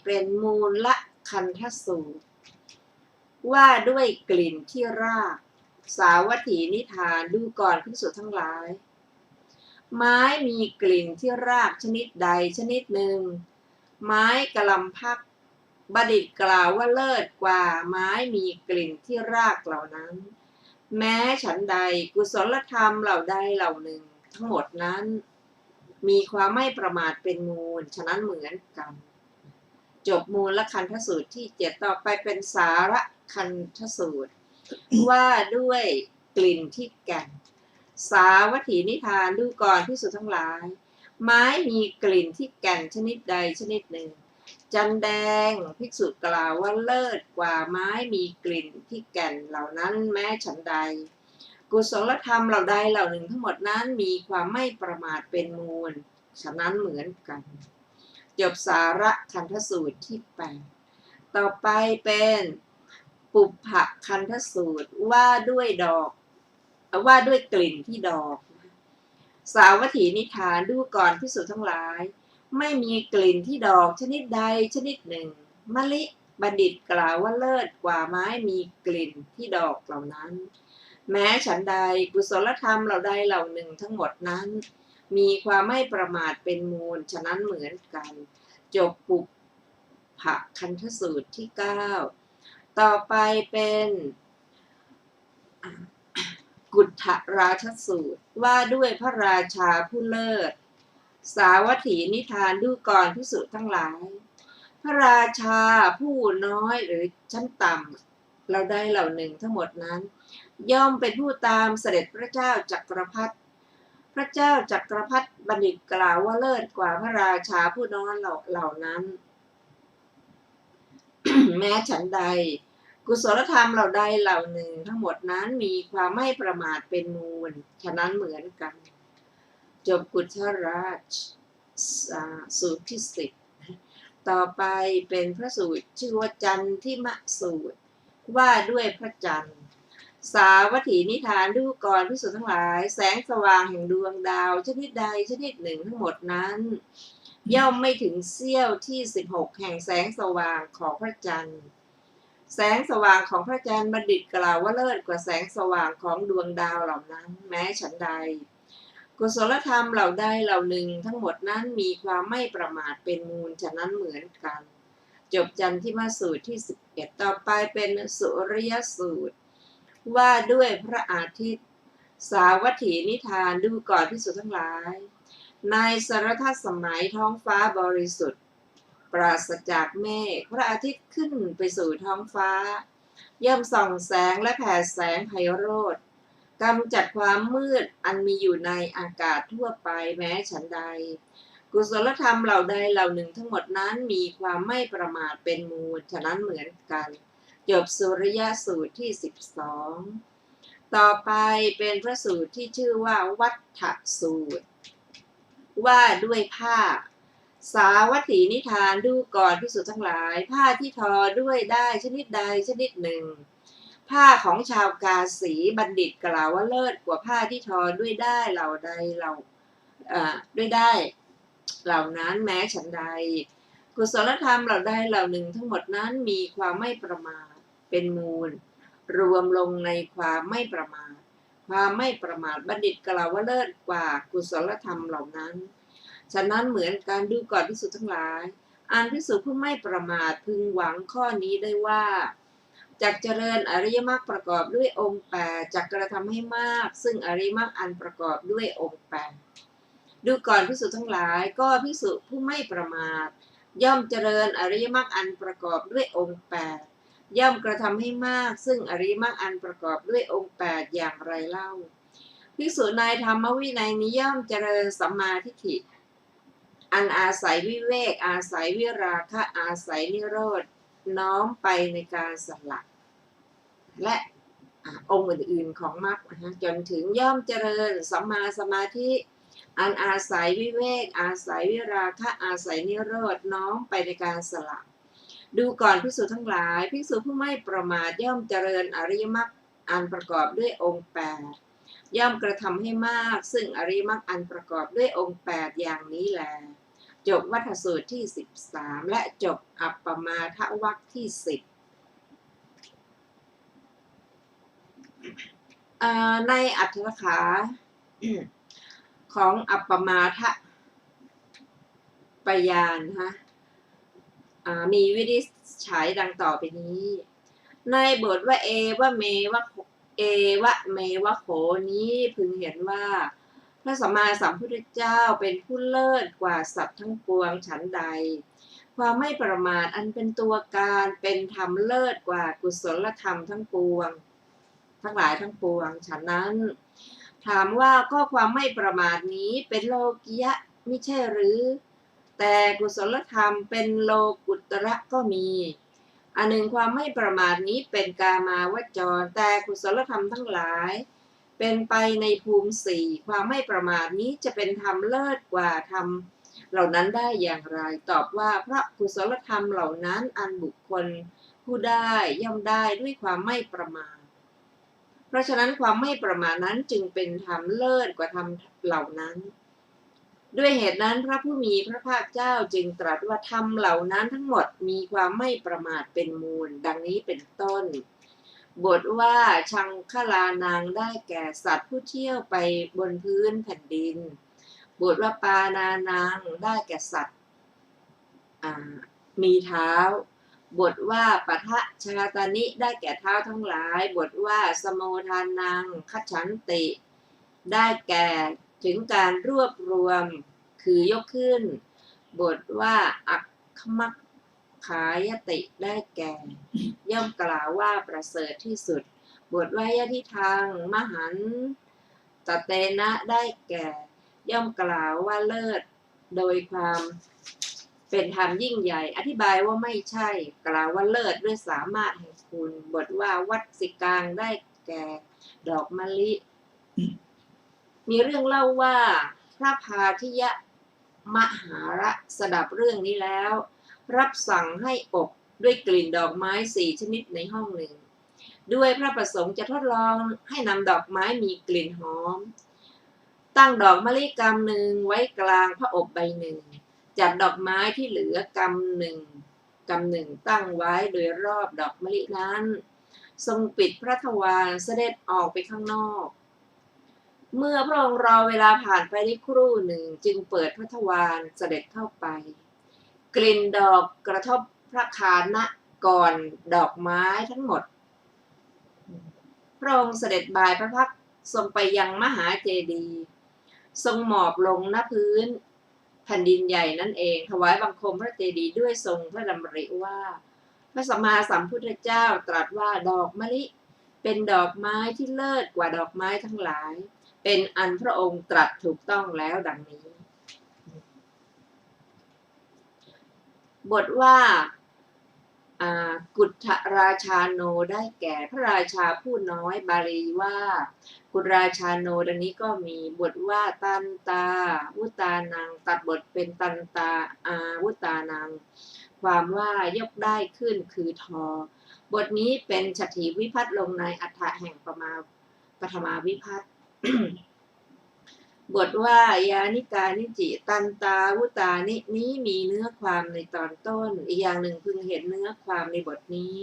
เป็นมูลละคันธสูตรว่าด้วยกลิ่นที่รากสาวัตถีนิทานดูก่อนภิกษุทั้งหลายไม้มีกลิ่นที่รากชนิดใดชนิดหนึ่งไม้กะลำพักบัณฑิตกล่าวว่าเลิศกว่าไม้มีกลิ่นที่รากเหล่านั้นแม้ฉันใดกุศลธรรมเหล่าใดเหล่าหนึ่งทั้งหมดนั้นมีความไม่ประมาทเป็นมูลฉะนั้นเหมือนกันจบมูลละคันธสูตรที่7ต่อไปเป็นสาระคันธสูตรว่าด้วยกลิ่นที่แก่นสาวัตถีนิทานดูก่อนภิกษุทั้งหลายไม้มีกลิ่นที่แก่นชนิดใดชนิดหนึ่งจันแดงภิกษุกล่าวว่าเลิศกว่าไม้มีกลิ่นที่แก่นเหล่านั้นแม้ฉันใดกุศลธรรมเหล่าใดเหล่าหนึ่งทั้งหมดนั้นมีความไม่ประมาทเป็นมูลฉะนั้นเหมือนกันจบสาระคันธสูตรที่8ต่อไปเป็นปุพพคันธสูตรว่าด้วยดอกว่าด้วยกลิ่นที่ดอกสาวัตถีนิทานดูก่อนภิกษุทั้งหลายไม่มีกลิ่นที่ดอกชนิดใดชนิดหนึ่งมะลิบัณฑิตกล่าวว่าเลิศกว่าไม้มีกลิ่นที่ดอกเหล่านั้นแม้ฉันใดกุศลธรรมเหล่าใดเหล่าหนึ่งทั้งหมดนั้นมีความไม่ประมาทเป็นมูลฉะนั้นเหมือนกันจบปุพพคันธสูตรที่9ต่อไปเป็นกุฏฐราชสูตรว่าด้วยพระราชาผู้เลิศสาวัตถีนิทานดูก่อนภิกษุทั้งหลายพระราชาผู้น้อยหรือชั้นต่ำเราได้เหล่าหนึ่งทั้งหมดนั้นย่อมเป็นผู้ตามเสด็จพระเจ้าจักรพรรดิพระเจ้าจักรพรรดิบัณฑิตกล่าวว่าเลิศกว่าพระราชาผู้น้อยเหล่านั้น แม้ฉันใดกุศลธรรมเหล่าใดเหล่าหนึ่งทั้งหมดนั้นมีความไม่ประมาทเป็นมูลฉะนั้นเหมือนกันจบกุฏฐราชสูตรที่10ต่อไปเป็นพระสูตรชื่อว่าจันทิมะสูตรว่าด้วยพระจันทร์ สาวัตถีนิทานดูก่อนภิกษุทั้งหลายแสงสว่างแห่งดวงดาวชนิดใดชนิดหนึ่งทั้งหมดนั้นย่อมไม่ถึงเสี้ยวที่16แห่งแสงสว่างของพระจันทร์แสงสว่างของพระจันทร์บัณฑิตกล่าวว่าเลิศกว่าแสงสว่างของดวงดาวเหล่านั้นแม้ฉันใดกุศลธรรมเหล่าใดเหล่าหนึ่งทั้งหมดนั้นมีความไม่ประมาทเป็นมูลฉะนั้นเหมือนกันจบจันทิมาสูตรที่11ต่อไปเป็นสุริยสูตรว่าด้วยพระอาทิตย์สาวัตถีนิทานดูก่อนภิกษุทั้งหลายในสรทัศสมัยท้องฟ้าบริสุทธิ์ปราศจากเมฆพระอาทิตย์ขึ้นไปสู่ท้องฟ้าย่อมส่องแสงและแผ่แสงไพโรจน์กำจัดความมืดอันมีอยู่ในอากาศทั่วไปแม้ฉันใดกุศลธรรมเหล่าใดเหล่าหนึ่งทั้งหมดนั้นมีความไม่ประมาทเป็นมูลฉะนั้นเหมือนกันจบสุริยสูตรที่12ต่อไปเป็นพระสูตรที่ชื่อว่าวัฏฐสูตรว่าด้วยผ้าสาวัตถีนิทานดูก่อนภิกษุทั้งหลายผ้าที่ทอด้วยได้ชนิดใดชนิดหนึ่งผ้าของชาวกาสีบัณฑิตกล่าวว่าเลิศกว่าผ้าที่ทอด้วยได้เหล่าใดด้วยได้เหล่านั้นแม้ฉันใดกุศลธรรมเหล่าใดเหล่าหนึ่งทั้งหมดนั้นมีความไม่ประมาทเป็นมูลรวมลงในความไม่ประมาทความไม่ประมาทบัณฑิตกล่าวว่าเลิศกว่ากุศลธรรมเหล่านั้นฉะนั้นเหมือนการดูก่อนภิกษุทั้งหลายอันภิกษุผู้ไม่ประมาทพึงหวังข้อนี้ได้ว่าจักเจริญอริยมรรคประกอบด้วยองค์8จักกระทำให้มากซึ่งอริยมรรคอันประกอบด้วยองค์8ดูก่อนภิกษุทั้งหลายก็ภิกษุผู้ไม่ประมาทย่อมเจริญอริยมรรคอันประกอบด้วยองค์8ย่อมกระทำให้มากซึ่งอริยมรรคอันประกอบด้วยองค์8อย่างไรเล่าภิกษุในธรรมวินัยนี้ย่อมเจริญสัมมาทิฏฐิอันอาศัยวิเวกอาศัยวิราคะอาศัยนิโรธน้อมไปในการสละและองค์อื่นๆของมรรคจนถึงย่อมเจริญสัมมาสมาธิอันอาศัยวิเวกอาศัยวิราคะอาศัยนิโรธน้อมไปในการสละดูก่อนภิกษุทั้งหลายภิกษุผู้ไม่ประมาทย่อมเจริญอริยมรรคอันประกอบด้วยองค์8ย่อมกระทำให้มากซึ่งอริยมรรคอันประกอบด้วยองค์8อย่างนี้แลจบวัฏสูตรที่13และจบอัปปมาทวรรคที่10ในอัตถกถาของอัปปมาทปยานนะคะมีวินิจฉัยดังต่อไปนี้ในบทว่าเอวะเมวะโขนี้พึงเห็นว่าพระสัมมาสัมพุทธเจ้าเป็นผู้เลิศกว่าสัตว์ทั้งปวงฉันใดความไม่ประมาทอันเป็นตัวการเป็นธรรมเลิศกว่ากุศลธรรมทั้งปวงทั้งหลายทั้งปวงฉะนั้นถามว่าก็ความไม่ประมาทนี้เป็นโลกิยะไม่ใช่หรือแต่กุศลธรรมเป็นโลกุตระก็มีอันหนึ่งความไม่ประมาทนี้เป็นกามาวจรแต่กุศลธรรมทั้งหลายเป็นไปในภูมิ4ความไม่ประมาทนี้จะเป็นธรรมเลิศกว่าธรรมเหล่านั้นได้อย่างไรตอบว่าเพราะกุศลธรรมเหล่านั้นอันบุคคลผู้ได้ย่อมได้ด้วยความไม่ประมาทเพราะฉะนั้นความไม่ประมาทนั้นจึงเป็นธรรมเลิศกว่าธรรมเหล่านั้นด้วยเหตุนั้นพระผู้มีพระภาคเจ้าจึงตรัสว่าธรรมเหล่านั้นทั้งหมดมีความไม่ประมาทเป็นมูลดังนี้เป็นต้นบทว่าชังคลานางได้แก่สัตว์ผู้เที่ยวไปบนพื้นแผ่นดินบทว่าปานานางได้แก่สัตว์มีเท้าบทว่าปัทะชาตานิได้แก่เท้าทั้งหลายบทว่าสโมทานังคัจฉันติได้แก่ถึงการรวบรวมคือยกขึ้นบทว่าอัคคมัคขายติได้แก่ย่อมกล่าวว่าประเสริฐที่สุดบทว่ายะทิทางมหันตเตนะได้แก่ย่อมกล่าวว่าเลิศโดยความเป็นธรรมยิ่งใหญ่อธิบายว่าไม่ใช่กล่าวว่าเลิศด้วยสามารถแห่งคุณบทว่าวัดสิกางได้แก่ดอกมะลิมีเรื่องเล่าว่าพระพาทิยมหาระสดับเรื่องนี้แล้วรับสั่งให้อบด้วยกลิ่นดอกไม้4ชนิดในห้องหนึ่ง ด้วยพระประสงค์จะทดลองให้นำดอกไม้มีกลิ่นหอมตั้งดอกมะลิกำหนึ่งไว้กลางพระอบใบหนึ่งจัดดอกไม้ที่เหลือกำหนึ่งตั้งไว้โดยรอบดอกมะลินั้นทรงปิดพระทวารเสด็จออกไปข้างนอกเมื่อพระองค์รอเวลาผ่านไปได้ครู่หนึ่งจึงเปิดพระทวารเสด็จเข้าไปกลิ่นดอกกระทบพระคานะก่อนดอกไม้ทั้งหมดพระองค์เสด็จบ่ายพระพักตร์ทรงไปยังมหาเจดีย์ทรงหมอบลงณพื้นแผ่นดินใหญ่นั่นเองถวายบังคมพระเจดีย์ด้วยทรงพระดำริว่าพระสัมมาสัมพุทธเจ้าตรัสว่าดอกมะลิเป็นดอกไม้ที่เลิศกว่าดอกไม้ทั้งหลายเป็นอันพระองค์ตรัสถูกต้องแล้วดังนี้บทว่ากุฏฐราชาโนได้แก่พระราชาผู้น้อยบาลีว่ากุฏราชาโนดังนี้ก็มีบทว่าตันตาวุตานังตัดบทเป็นตันตาอาวุตานังความว่ายกได้ขึ้นคือทอบทนี้เป็นฉัตรถีวิภัตต์ลงในอัฏฐะแห่งปฐมาวิภัตต์ บทว่ายานิกานิจิตันตาวุตานินี้มีเนื้อความในตอนต้นอีกอย่างหนึ่งพึงเห็นเนื้อความในบทนี้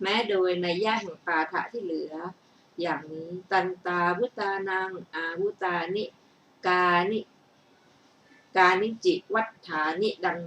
แม้โดยในย่าแห่งปาฐะที่เหลืออย่างนี้ตันตาวุตานังอาวุตานิกานิจิวัฏฐานิดัง